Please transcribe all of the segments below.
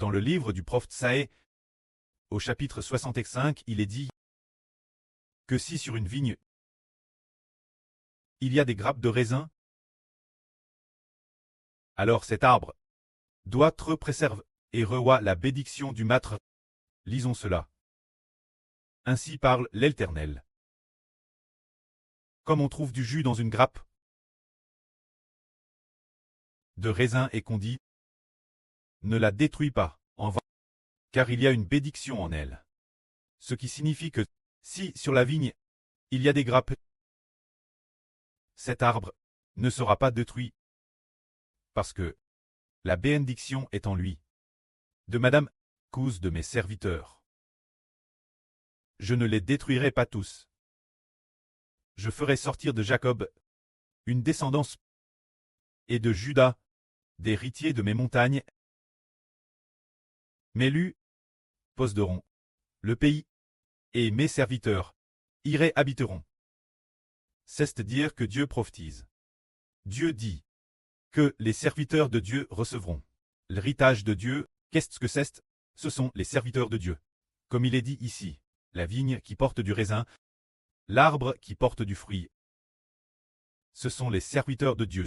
Dans le livre du prophète Saë, au chapitre 65, il est dit que si sur une vigne il y a des grappes de raisin, alors cet arbre doit être préservé et reçoit la bénédiction du maître. Lisons cela. Ainsi parle l'Éternel. Comme on trouve du jus dans une grappe de raisin et qu'on dit, ne la détruis pas, en vain, car il y a une bénédiction en elle. Ce qui signifie que, si sur la vigne, il y a des grappes, cet arbre ne sera pas détruit, parce que la bénédiction est en lui. De Madame, épouse de mes serviteurs. Je ne les détruirai pas tous. Je ferai sortir de Jacob une descendance et de Juda des héritiers de mes montagnes. Mes élus posséderont le pays, et mes serviteurs y habiteront. C'est-à-dire que Dieu prophétise. Dieu dit que les serviteurs de Dieu recevront l'héritage de Dieu. Qu'est-ce que c'est? Ce sont les serviteurs de Dieu. Comme il est dit ici, la vigne qui porte du raisin, l'arbre qui porte du fruit. Ce sont les serviteurs de Dieu.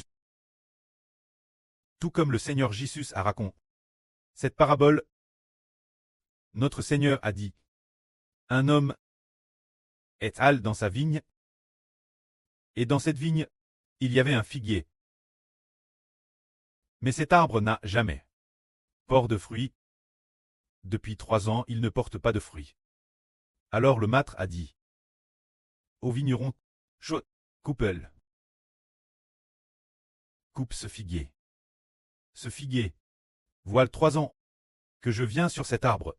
Tout comme le Seigneur Jésus a raconté cette parabole, notre Seigneur a dit, un homme est allé dans sa vigne, et dans cette vigne, il y avait un figuier. Mais cet arbre n'a jamais porté de fruits. Depuis 3 ans, il ne porte pas de fruits. Alors le maître a dit au vigneron, coupe-le. Coupe ce figuier. Ce figuier. Voilà 3 ans que je viens sur cet arbre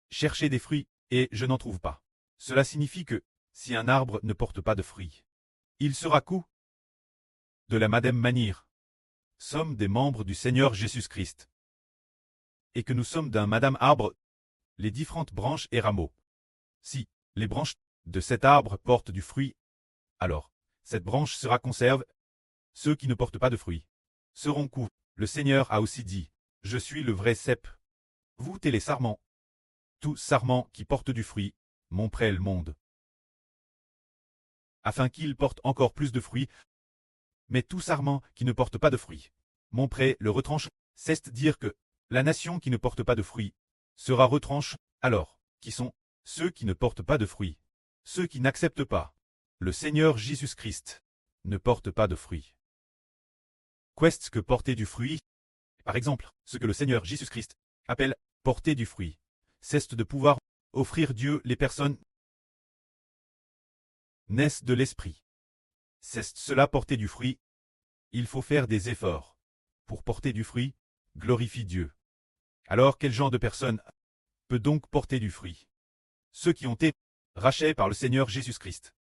chercher des fruits, et je n'en trouve pas. Cela signifie que, si un arbre ne porte pas de fruits, il sera coupé. De la même manière, sommes des membres du Seigneur Jésus-Christ. Et que nous sommes d'un madame arbre, les différentes branches et rameaux. Si les branches de cet arbre portent du fruit, alors cette branche sera conserve. Ceux qui ne portent pas de fruits seront coupés. Le Seigneur a aussi dit, je suis le vrai cep. Vous t'es les sarments. Tout sarment qui porte du fruit, mon prêt le monde. Afin qu'il porte encore plus de fruits. Mais tout sarment qui ne porte pas de fruits, mon prêt le retranche. C'est dire que la nation qui ne porte pas de fruits sera retranche. Alors, qui sont ceux qui ne portent pas de fruits? Ceux qui n'acceptent pas le Seigneur Jésus-Christ ne porte pas de fruits. Qu'est-ce que porter du fruit? Par exemple, ce que le Seigneur Jésus-Christ appelle porter du fruit, c'est de pouvoir offrir Dieu les personnes naissent de l'esprit. C'est cela porter du fruit. Il faut faire des efforts pour porter du fruit, glorifie Dieu. Alors quel genre de personne peut donc porter du fruit? Ceux qui ont été rachetés par le Seigneur Jésus-Christ.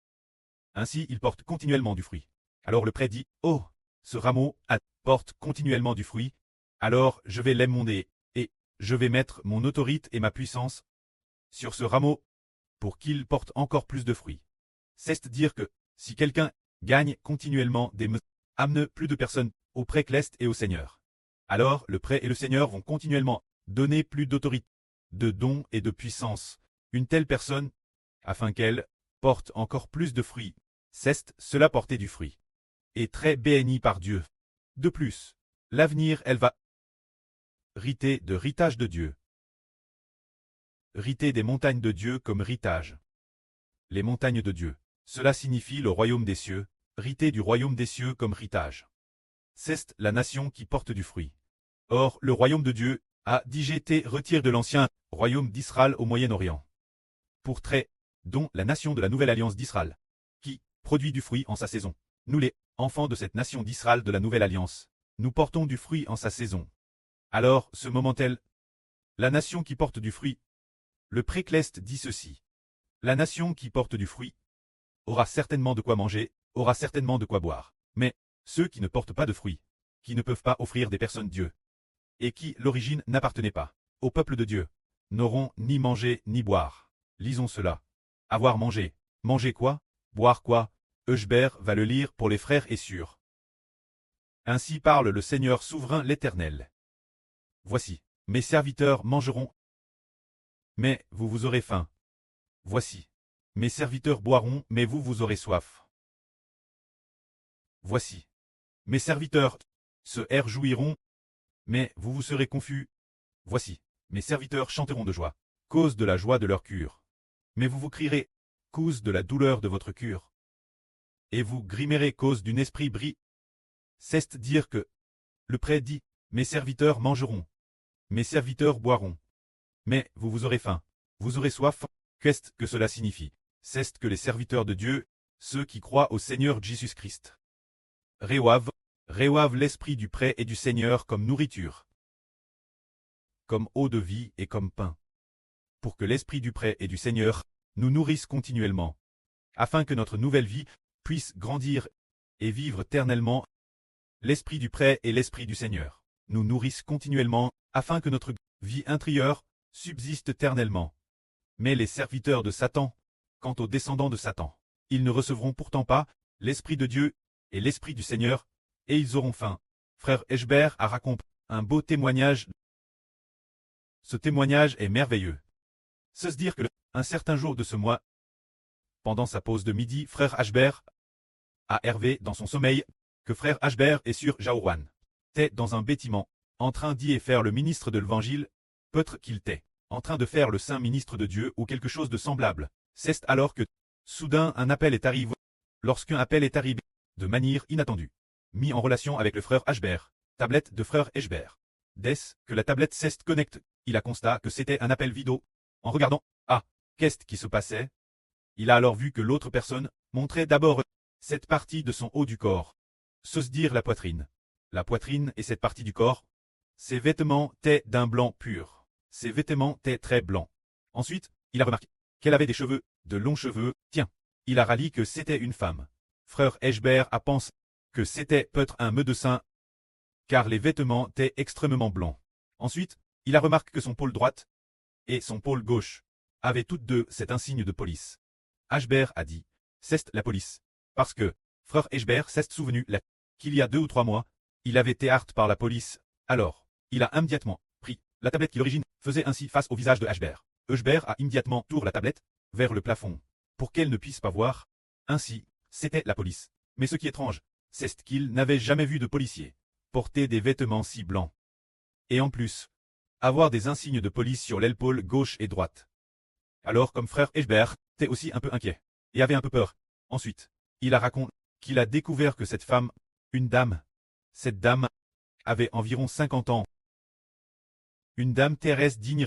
Ainsi ils portent continuellement du fruit. Alors le prêtre dit, oh, ce rameau porte continuellement du fruit, alors je vais l'émonder, et je vais mettre mon autorité et ma puissance sur ce rameau pour qu'il porte encore plus de fruits. C'est-à-dire que, si quelqu'un gagne continuellement des amène plus de personnes au prêtre et au Seigneur, alors le prêtre et le Seigneur vont continuellement donner plus d'autorité, de dons et de puissance, une telle personne, afin qu'elle porte encore plus de fruits. C'est cela porter du fruit. Et très bénie par Dieu. De plus, l'avenir elle va hériter de héritage de Dieu. Hériter des montagnes de Dieu comme héritage. Les montagnes de Dieu. Cela signifie le royaume des cieux, hériter du royaume des cieux comme héritage. C'est la nation qui porte du fruit. Or, le royaume de Dieu a été retiré de l'ancien royaume d'Israël au Moyen-Orient. Pour traits, dont la nation de la nouvelle alliance d'Israël, qui produit du fruit en sa saison. Nous les enfants de cette nation d'Israël de la nouvelle alliance, nous portons du fruit en sa saison. Alors, ce moment-là, la nation qui porte du fruit, le précleste dit ceci. La nation qui porte du fruit aura certainement de quoi manger, aura certainement de quoi boire. Mais, ceux qui ne portent pas de fruits, qui ne peuvent pas offrir des personnes Dieu, et qui, l'origine, n'appartenaient pas au peuple de Dieu, n'auront ni manger ni boire. Lisons cela. Avoir mangé. Manger quoi? Boire quoi? Eusbert va le lire pour les frères et sœurs. Ainsi parle le Seigneur souverain l'Éternel. Voici, mes serviteurs mangeront. Mais vous vous aurez faim. Voici. Mes serviteurs boiront, mais vous aurez soif. Voici. Mes serviteurs se réjouiront, mais vous serez confus. Voici. Mes serviteurs chanteront de joie, cause de la joie de leur cœur. Mais vous crierez, cause de la douleur de votre cœur. Et vous grimerez cause d'un esprit bris. C'est dire que le prêtre dit, mes serviteurs mangeront, mes serviteurs boiront. Mais vous aurez faim, vous aurez soif. Qu'est-ce que cela signifie? C'est que les serviteurs de Dieu, ceux qui croient au Seigneur Jésus-Christ, reçoivent l'esprit du prêtre et du Seigneur comme nourriture, comme eau de vie et comme pain, pour que l'esprit du prêtre et du Seigneur nous nourrisse continuellement, afin que notre nouvelle vie puisse grandir et vivre éternellement. L'esprit du prêtre et l'esprit du Seigneur nous nourrissent continuellement, afin que notre vie intérieure subsiste éternellement. Mais les serviteurs de Satan, quant aux descendants de Satan, ils ne recevront pourtant pas l'Esprit de Dieu et l'Esprit du Seigneur, et ils auront faim. Frère Eschbert a raconté un beau témoignage. Ce témoignage est merveilleux. C'est se dire que un certain jour de ce mois, pendant sa pause de midi, frère Eschbert a rêvé dans son sommeil que frère Eschbert est sur Jaourouan. T'es dans un bâtiment, en train d'y faire le ministre de l'Évangile, peut-être qu'il t'est en train de faire le saint ministre de Dieu ou quelque chose de semblable. C'est alors que, soudain, un appel est arrivé. Lorsqu'un appel est arrivé, de manière inattendue, mis en relation avec le frère Eschbert, tablette de frère Eschbert. Dès que la tablette s'est connecte, il a constaté que c'était un appel vidéo. En regardant, qu'est-ce qui se passait? Il a alors vu que l'autre personne montrait d'abord cette partie de son haut du corps. Se dire la poitrine. La poitrine et cette partie du corps. Ses vêtements étaient d'un blanc pur. Ses vêtements étaient très blancs. Ensuite, il a remarqué qu'elle avait des cheveux, de longs cheveux. Tiens, il a rallié que c'était une femme. Frère Eschbert a pensé que c'était peut-être un médecin, car les vêtements étaient extrêmement blancs. Ensuite, il a remarqué que son pôle droite et son pôle gauche avaient toutes deux cet insigne de police. Eschbert a dit, c'est la police. Parce que, frère Eschbert s'est souvenu qu'il y a 2 ou 3 mois, il avait été harté par la police. Alors, il a immédiatement pris la tablette qui l'origine faisait ainsi face au visage de Eschbert. Eschbert a immédiatement tourné la tablette vers le plafond, pour qu'elle ne puisse pas voir. Ainsi, c'était la police. Mais ce qui est étrange, c'est qu'il n'avait jamais vu de policier porter des vêtements si blancs. Et en plus, avoir des insignes de police sur l'épaule gauche et droite. Alors comme frère Eschbert était aussi un peu inquiet, et avait un peu peur. Ensuite, il a raconté qu'il a découvert que cette femme, une dame, cette dame avait environ 50 ans. Une dame terrestre digne,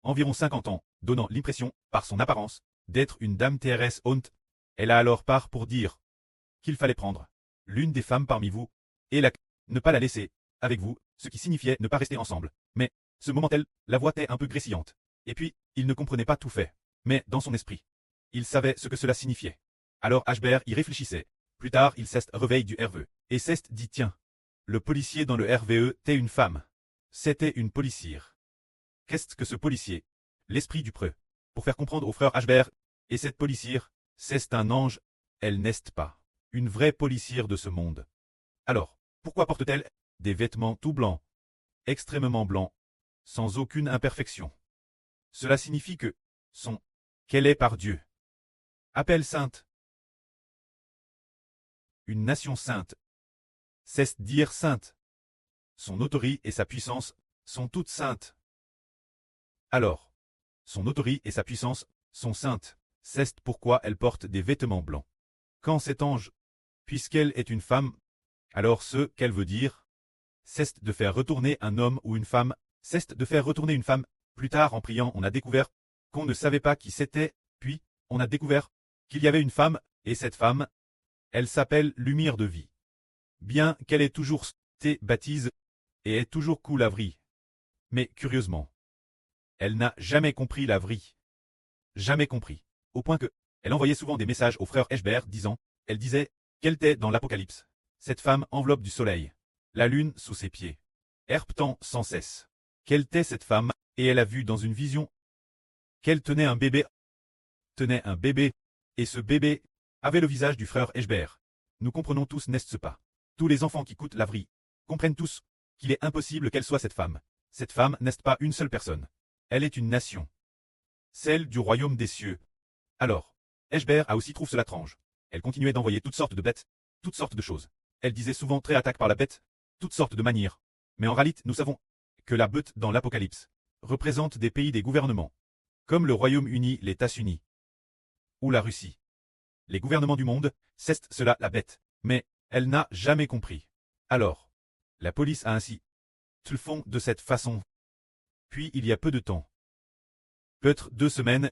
environ 50 ans, donnant l'impression, par son apparence, d'être une dame terrestre honte. Elle a alors part pour dire qu'il fallait prendre l'une des femmes parmi vous, et ne pas la laisser avec vous, ce qui signifiait ne pas rester ensemble. Mais, ce moment-là, la voix était un peu grésillante. Et puis, il ne comprenait pas tout fait. Mais, dans son esprit, il savait ce que cela signifiait. Alors Eschbert y réfléchissait. Plus tard, il s'est réveillé du RVE. Et s'est dit tiens, le policier dans le RVE était une femme. C'était une policière. Qu'est-ce que ce policier? L'esprit du preux. Pour faire comprendre au frère Eschbert, et cette policière, c'est un ange, elle n'est pas une vraie policière de ce monde. Alors, pourquoi porte-t-elle des vêtements tout blancs, extrêmement blancs, sans aucune imperfection? Cela signifie que, qu'elle est par Dieu. Appelle sainte. Une nation sainte. C'est dire sainte. Son autorité et sa puissance sont toutes saintes. Alors, son autorité et sa puissance sont saintes. C'est pourquoi elle porte des vêtements blancs. Quand cet ange, puisqu'elle est une femme, alors ce qu'elle veut dire, c'est de faire retourner un homme ou une femme, c'est de faire retourner une femme. Plus tard en priant, on a découvert qu'on ne savait pas qui c'était, puis on a découvert qu'il y avait une femme, et cette femme, elle s'appelle lumière de vie. Bien qu'elle ait toujours été baptise, et est toujours cool la vie. Mais curieusement, elle n'a jamais compris la vie. Jamais compris. Au point que, elle envoyait souvent des messages au frère Eschbert disant, elle disait, qu'elle était dans l'Apocalypse. Cette femme enveloppe du soleil. La lune sous ses pieds. Herpetant sans cesse. Quelle était cette femme, et elle a vu dans une vision qu'elle tenait un bébé. Tenait un bébé, et ce bébé avait le visage du frère Eschbert. Nous comprenons tous, n'est-ce pas? Tous les enfants qui coûtent la vie comprennent tous qu'il est impossible qu'elle soit cette femme. Cette femme n'est pas une seule personne. Elle est une nation. Celle du royaume des cieux. Alors, Eshbert a aussi trouvé cela étrange. Elle continuait d'envoyer toutes sortes de bêtes, toutes sortes de choses. Elle disait souvent très attaque par la bête, toutes sortes de manières. Mais en réalité, nous savons que la bête dans l'Apocalypse représente des pays des gouvernements, comme le Royaume-Uni, les États-Unis ou la Russie. Les gouvernements du monde, c'est cela la bête, mais elle n'a jamais compris. Alors, la police a ainsi le font de cette façon. Puis il y a peu de temps, peut-être 2 semaines,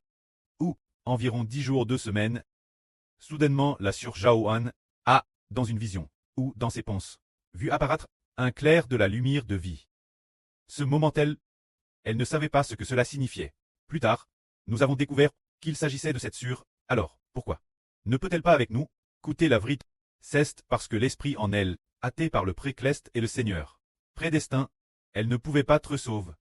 ou environ 10 jours 2 semaines, soudainement la sœur Jaohan a, dans une vision, ou dans ses pensées, vu apparaître un clair de la lumière de vie. Ce moment-elle, elle ne savait pas ce que cela signifiait. Plus tard, nous avons découvert qu'il s'agissait de cette sœur. Alors, pourquoi ne peut-elle pas avec nous coûter la vérité? C'est parce que l'esprit en elle, hâté par le précleste et le Seigneur, prédestin, elle ne pouvait pas être sauve.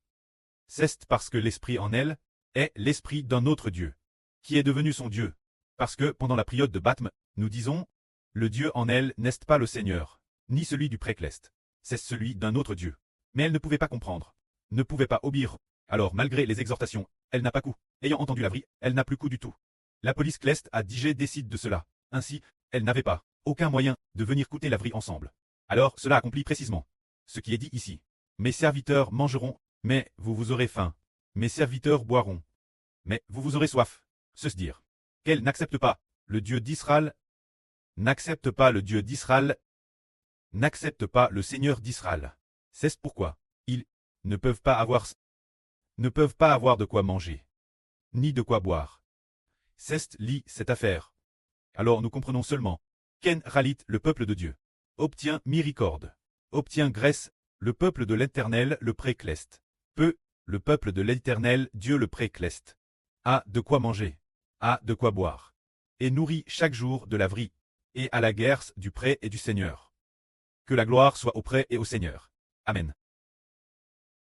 C'est parce que l'esprit en elle est l'esprit d'un autre Dieu, qui est devenu son Dieu. Parce que, pendant la période de baptême, nous disons, le Dieu en elle n'est pas le Seigneur, ni celui du précleste, c'est celui d'un autre Dieu. Mais elle ne pouvait pas comprendre, ne pouvait pas obéir. Alors, malgré les exhortations, elle n'a pas coup. Ayant entendu la vraie, elle n'a plus coup du tout. La police Cleste a digé décide de cela. Ainsi, elle n'avait pas aucun moyen de venir coûter la vraie ensemble. Alors, cela accomplit précisément ce qui est dit ici. Mes serviteurs mangeront, mais vous aurez faim. Mes serviteurs boiront, mais vous aurez soif. Ceci dire qu'elle n'accepte pas le Dieu d'Israël, n'accepte pas le Dieu d'Israël, n'accepte pas le Seigneur d'Israël. C'est pourquoi ils ne peuvent pas avoir de quoi manger, ni de quoi boire. C'est lit cette affaire. Alors nous comprenons seulement qu'en Ralit, le peuple de Dieu, obtient miséricorde, obtient grâce, le peuple de l'Éternel le précleste. Peu, le peuple de l'Éternel Dieu le précleste. A de quoi manger, a de quoi boire, et nourrit chaque jour de la vraie, et à la guerre du pré et du Seigneur. Que la gloire soit au pré et au Seigneur. Amen.